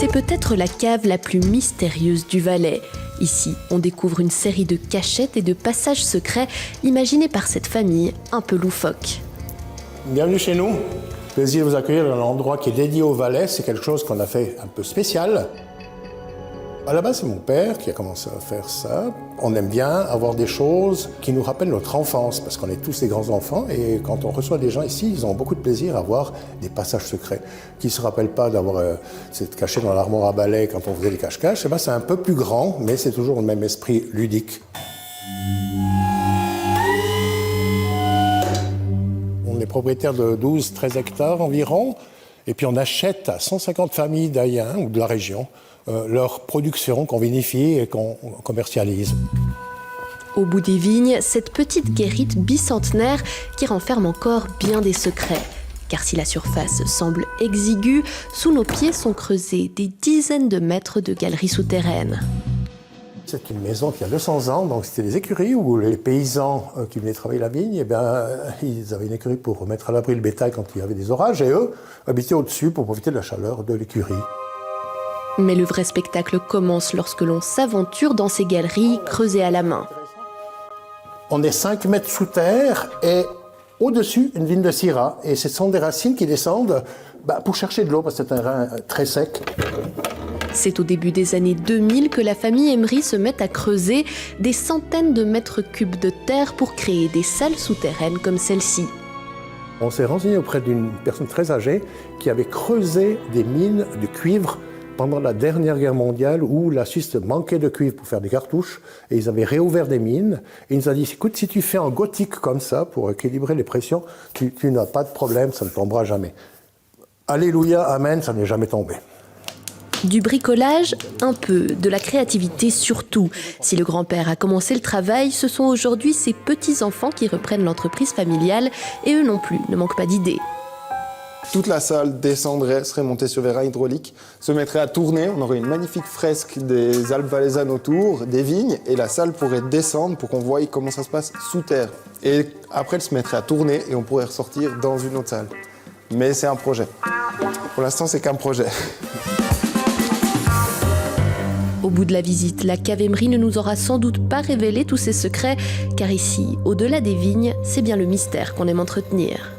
C'est peut-être la cave la plus mystérieuse du Valais. Ici, on découvre une série de cachettes et de passages secrets imaginés par cette famille un peu loufoque. Bienvenue chez nous. Plaisir de vous accueillir dans un endroit qui est dédié au Valais. C'est quelque chose qu'on a fait un peu spécial. À la base, c'est mon père qui a commencé à faire ça. On aime bien avoir des choses qui nous rappellent notre enfance, parce qu'on est tous des grands-enfants, et quand on reçoit des gens ici, ils ont beaucoup de plaisir à voir des passages secrets. Qui ne se rappellent pas d'avoir s'être caché dans l'armoire à balai quand on faisait les cache-cache. C'est un peu plus grand, mais c'est toujours le même esprit ludique. On est propriétaire de 12-13 hectares environ, et puis on achète à 150 familles d'Ayen ou de la région leur production qu'on vinifie et qu'on commercialise. Au bout des vignes, cette petite guérite bicentenaire qui renferme encore bien des secrets. Car si la surface semble exiguë, sous nos pieds sont creusés des dizaines de mètres de galeries souterraines. C'est une maison qui a 200 ans, donc c'était des écuries où les paysans qui venaient travailler la vigne, ils avaient une écurie pour mettre à l'abri le bétail quand il y avait des orages, et eux habitaient au-dessus pour profiter de la chaleur de l'écurie. Mais le vrai spectacle commence lorsque l'on s'aventure dans ces galeries creusées à la main. On est 5 mètres sous terre et au-dessus, une vigne de Syrah. Et ce sont des racines qui descendent pour chercher de l'eau, parce que c'est un terrain très sec. C'est au début des années 2000 que la famille Emery se met à creuser des centaines de mètres cubes de terre pour créer des salles souterraines comme celle-ci. On s'est renseigné auprès d'une personne très âgée qui avait creusé des mines de cuivre pendant la dernière guerre mondiale où la Suisse manquait de cuivre pour faire des cartouches et ils avaient réouvert des mines et il nous a dit écoute, si tu fais en gothique comme ça pour équilibrer les pressions, tu n'as pas de problème, ça ne tombera jamais. Alléluia, amen, ça n'est jamais tombé. Du bricolage, un peu, de la créativité surtout. Si le grand-père a commencé le travail, ce sont aujourd'hui ses petits-enfants qui reprennent l'entreprise familiale et eux non plus ne manquent pas d'idées. Toute la salle descendrait, serait montée sur des rails hydrauliques, se mettrait à tourner, on aurait une magnifique fresque des Alpes valaisannes autour, des vignes, et la salle pourrait descendre pour qu'on voie comment ça se passe sous terre. Et après, elle se mettrait à tourner et on pourrait ressortir dans une autre salle. Mais c'est un projet. Pour l'instant, c'est qu'un projet. Au bout de la visite, la cave Emery ne nous aura sans doute pas révélé tous ses secrets, car ici, au-delà des vignes, c'est bien le mystère qu'on aime entretenir.